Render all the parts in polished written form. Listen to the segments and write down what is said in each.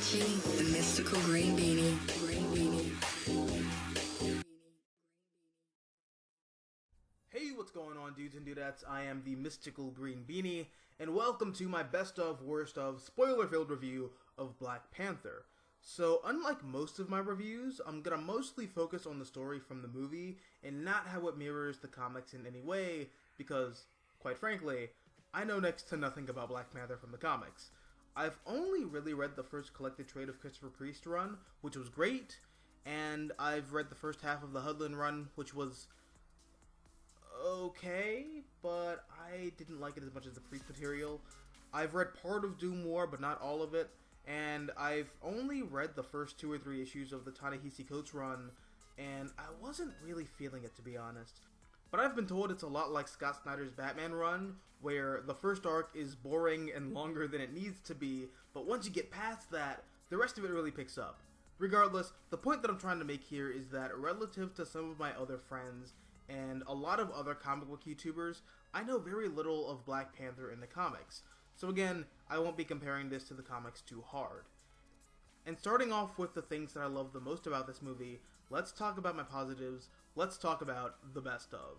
watching the Mystical Green Beanie. Hey, what's going on, dudes and dudettes? I am the Mystical Green Beanie, and welcome to my best of, worst of, spoiler-filled review of Black Panther. So, unlike most of my reviews, I'm gonna mostly focus on the story from the movie, and not how it mirrors the comics in any way, because, quite frankly, I know next to nothing about Black Panther from the comics. I've only really read the first collected trade of Christopher Priest run, which was great, and I've read the first half of the Hudlin run, which was okay, but I didn't like it as much as the Priest material. I've read part of Doom War, but not all of it, and I've only read the first 2 or 3 issues of the Ta-Nehisi Coates run, and I wasn't really feeling it, to be honest. But I've been told it's a lot like Scott Snyder's Batman run, where the first arc is boring and longer than it needs to be, but once you get past that, the rest of it really picks up. Regardless, the point that I'm trying to make here is that relative to some of my other friends, and a lot of other comic book YouTubers, I know very little of Black Panther in the comics. So again, I won't be comparing this to the comics too hard. And starting off with the things that I love the most about this movie, let's talk about my positives, let's talk about the best of.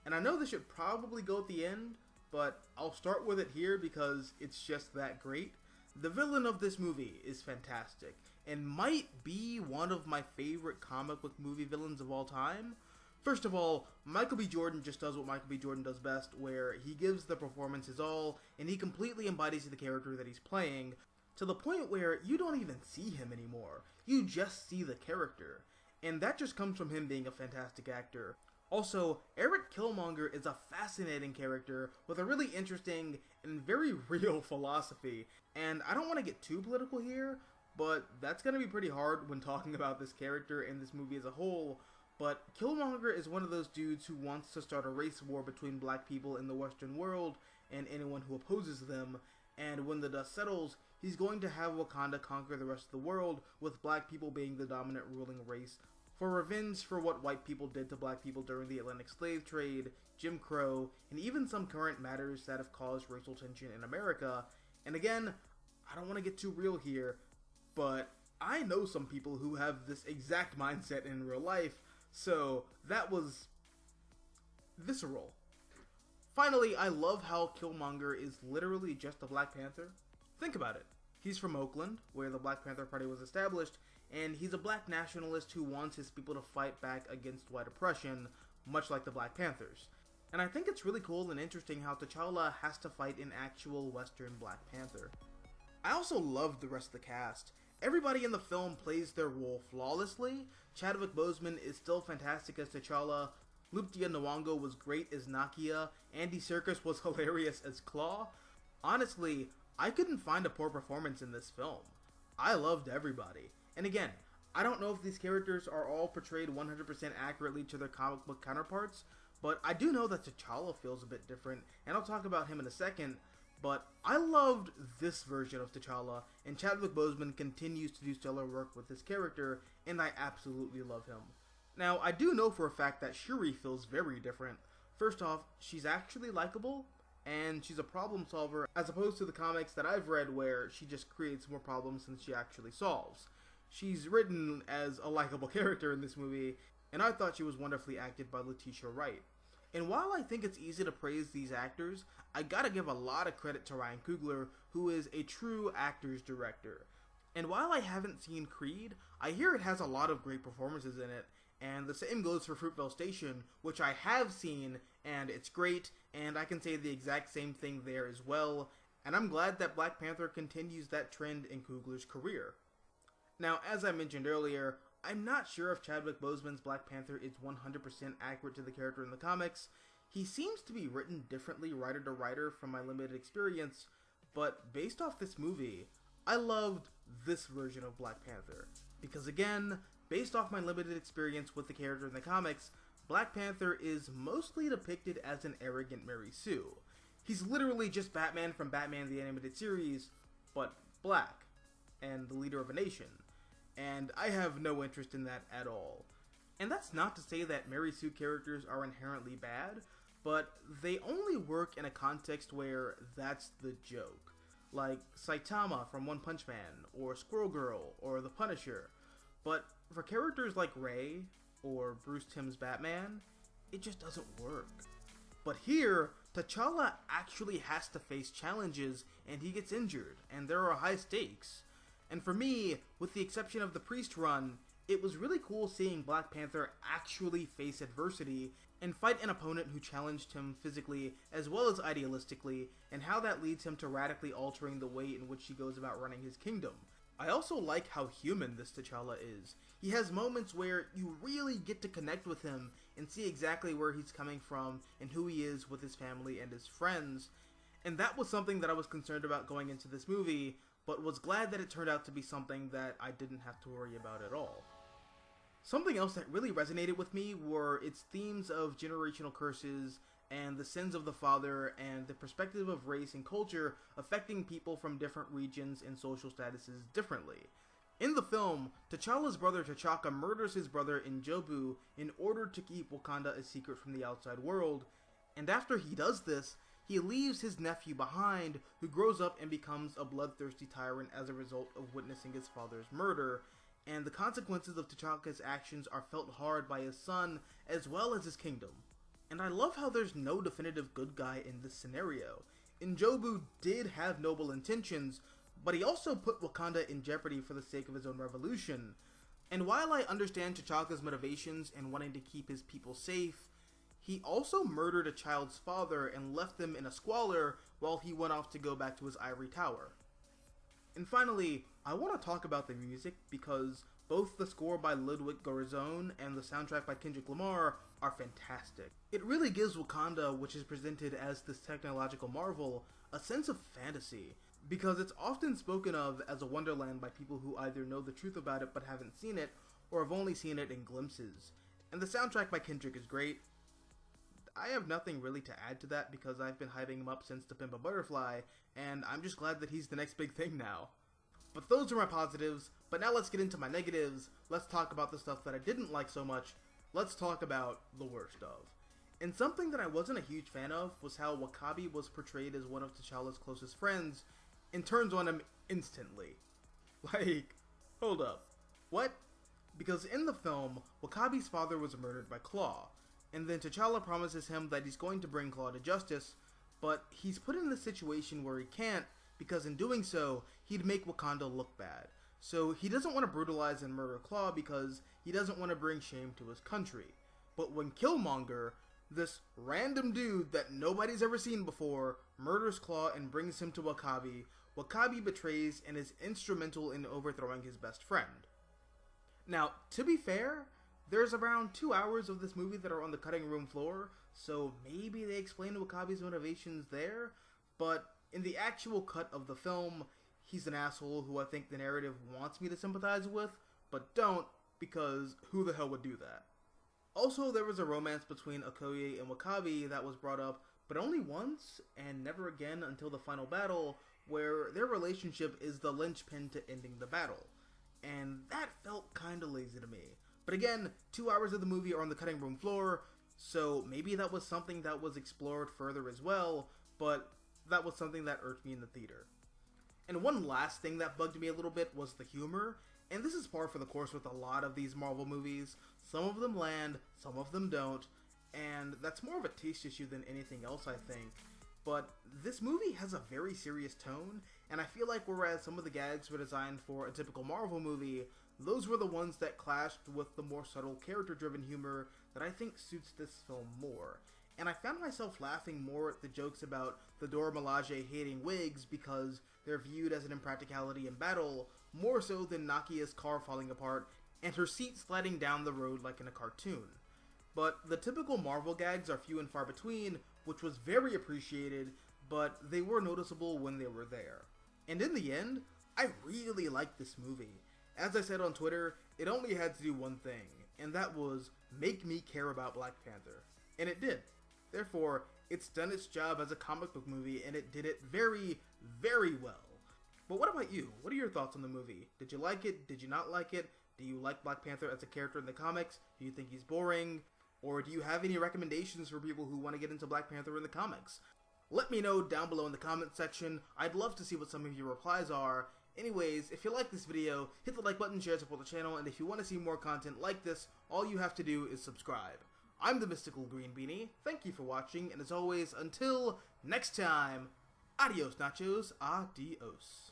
And I know this should probably go at the end, but I'll start with it here because it's just that great. The villain of this movie is fantastic, and might be one of my favorite comic book movie villains of all time. First of all, Michael B. Jordan just does what Michael B. Jordan does best, where he gives the performance his all, and he completely embodies the character that he's playing, to the point where you don't even see him anymore. You just see the character. And that just comes from him being a fantastic actor. Also, Eric Killmonger is a fascinating character with a really interesting and very real philosophy. And I don't want to get too political here, but that's going to be pretty hard when talking about this character and this movie as a whole. But Killmonger is one of those dudes who wants to start a race war between black people in the Western world and anyone who opposes them. And when the dust settles, he's going to have Wakanda conquer the rest of the world, with black people being the dominant ruling race, for revenge for what white people did to black people during the Atlantic slave trade, Jim Crow, and even some current matters that have caused racial tension in America. And again, I don't want to get too real here, but I know some people who have this exact mindset in real life, so that was visceral. Finally, I love how Killmonger is literally just a Black Panther. Think about it. He's from Oakland, where the Black Panther Party was established, and he's a black nationalist who wants his people to fight back against white oppression, much like the Black Panthers. And I think it's really cool and interesting how T'Challa has to fight an actual Western Black Panther. I also love the rest of the cast. Everybody in the film plays their role flawlessly. Chadwick Boseman is still fantastic as T'Challa. Lupita Nyong'o was great as Nakia. Andy Serkis was hilarious as Claw. Honestly, I couldn't find a poor performance in this film. I loved everybody. And again, I don't know if these characters are all portrayed 100% accurately to their comic book counterparts, but I do know that T'Challa feels a bit different, and I'll talk about him in a second. But I loved this version of T'Challa, and Chadwick Boseman continues to do stellar work with this character, and I absolutely love him. Now, I do know for a fact that Shuri feels very different. First off, she's actually likable, and she's a problem solver, as opposed to the comics that I've read where she just creates more problems than she actually solves. She's written as a likable character in this movie, and I thought she was wonderfully acted by Letitia Wright. And while I think it's easy to praise these actors, I gotta give a lot of credit to Ryan Coogler, who is a true actor's director. And while I haven't seen Creed, I hear it has a lot of great performances in it, and the same goes for Fruitvale Station, which I have seen, and it's great, and I can say the exact same thing there as well, and I'm glad that Black Panther continues that trend in Coogler's career. Now, as I mentioned earlier, I'm not sure if Chadwick Boseman's Black Panther is 100% accurate to the character in the comics. He seems to be written differently writer to writer from my limited experience, but based off this movie, I loved this version of Black Panther. Because again, based off my limited experience with the character in the comics, Black Panther is mostly depicted as an arrogant Mary Sue. He's literally just Batman from Batman the Animated Series, but black, and the leader of a nation. And I have no interest in that at all. And that's not to say that Mary Sue characters are inherently bad, but they only work in a context where that's the joke. like Saitama from One Punch Man, or Squirrel Girl, or The Punisher. But for characters like Ray, or Bruce Timm's Batman, it just doesn't work. But here, T'Challa actually has to face challenges, and he gets injured, and there are high stakes. And for me, with the exception of the Priest run, it was really cool seeing Black Panther actually face adversity and fight an opponent who challenged him physically as well as idealistically, and how that leads him to radically altering the way in which he goes about running his kingdom. I also like how human this T'Challa is. He has moments where you really get to connect with him and see exactly where he's coming from and who he is with his family and his friends. And that was something that I was concerned about going into this movie, but was glad that it turned out to be something that I didn't have to worry about at all. Something else that really resonated with me were its themes of generational curses and the sins of the father, and the perspective of race and culture affecting people from different regions and social statuses differently. In the film, T'Challa's brother T'Chaka murders his brother N'Jobu in order to keep Wakanda a secret from the outside world, and after he does this, he leaves his nephew behind, who grows up and becomes a bloodthirsty tyrant as a result of witnessing his father's murder, and the consequences of T'Chaka's actions are felt hard by his son as well as his kingdom. And I love how there's no definitive good guy in this scenario. N'Jobu did have noble intentions, but he also put Wakanda in jeopardy for the sake of his own revolution. And while I understand T'Chaka's motivations in wanting to keep his people safe, he also murdered a child's father and left them in a squalor while he went off to go back to his ivory tower. And finally, I want to talk about the music because both the score by Ludwig Göransson and the soundtrack by Kendrick Lamar are fantastic. It really gives Wakanda, which is presented as this technological marvel, a sense of fantasy, because it's often spoken of as a wonderland by people who either know the truth about it but haven't seen it, or have only seen it in glimpses. And the soundtrack by Kendrick is great. I have nothing really to add to that because I've been hyping him up since To Pimp a Butterfly, and I'm just glad that he's the next big thing now. But those are my positives, but now let's get into my negatives. Let's talk about the stuff that I didn't like so much. Let's talk about the worst of. And something that I wasn't a huge fan of was how W'Kabi was portrayed as one of T'Challa's closest friends, and turns on him instantly. Like, hold up. What? Because in the film, W'Kabi's father was murdered by Claw, and then T'Challa promises him that he's going to bring Claw to justice, but he's put in a situation where he can't, because in doing so, he'd make Wakanda look bad. So he doesn't want to brutalize and murder Claw because he doesn't want to bring shame to his country. But when Killmonger, this random dude that nobody's ever seen before, murders Claw and brings him to W'Kabi, W'Kabi betrays and is instrumental in overthrowing his best friend. Now, to be fair, there's around 2 hours of this movie that are on the cutting room floor, so maybe they explain W'Kabi's motivations there, but in the actual cut of the film, he's an asshole who I think the narrative wants me to sympathize with, but don't, because who the hell would do that? Also, there was a romance between Okoye and W'Kabi that was brought up, but only once, and never again until the final battle, where their relationship is the linchpin to ending the battle. And that felt kinda lazy to me. But again, 2 hours of the movie are on the cutting room floor, so maybe that was something that was explored further as well, but that was something that irked me in the theater. And one last thing that bugged me a little bit was the humor, and this is par for the course with a lot of these Marvel movies. Some of them land, some of them don't, and that's more of a taste issue than anything else, I think. But this movie has a very serious tone, and I feel like whereas some of the gags were designed for a typical Marvel movie, those were the ones that clashed with the more subtle character-driven humor that I think suits this film more. And I found myself laughing more at the jokes about the Dora Milaje hating wigs because they're viewed as an impracticality in battle, more so than Nakia's car falling apart and her seat sliding down the road like in a cartoon. But the typical Marvel gags are few and far between, which was very appreciated, but they were noticeable when they were there. And in the end, I really liked this movie. As I said on Twitter, it only had to do one thing, and that was make me care about Black Panther. And it did. Therefore, it's done its job as a comic book movie, and it did it very, very well. But what about you? What are your thoughts on the movie? Did you like it? Did you not like it? Do you like Black Panther as a character in the comics? Do you think he's boring? Or do you have any recommendations for people who want to get into Black Panther in the comics? Let me know down below in the comment section. I'd love to see what some of your replies are. Anyways, if you like this video, hit the like button, share, support the channel, and if you want to see more content like this, all you have to do is subscribe. I'm the Mystical Green Beanie, thank you for watching, and as always, until next time, adios nachos, adios.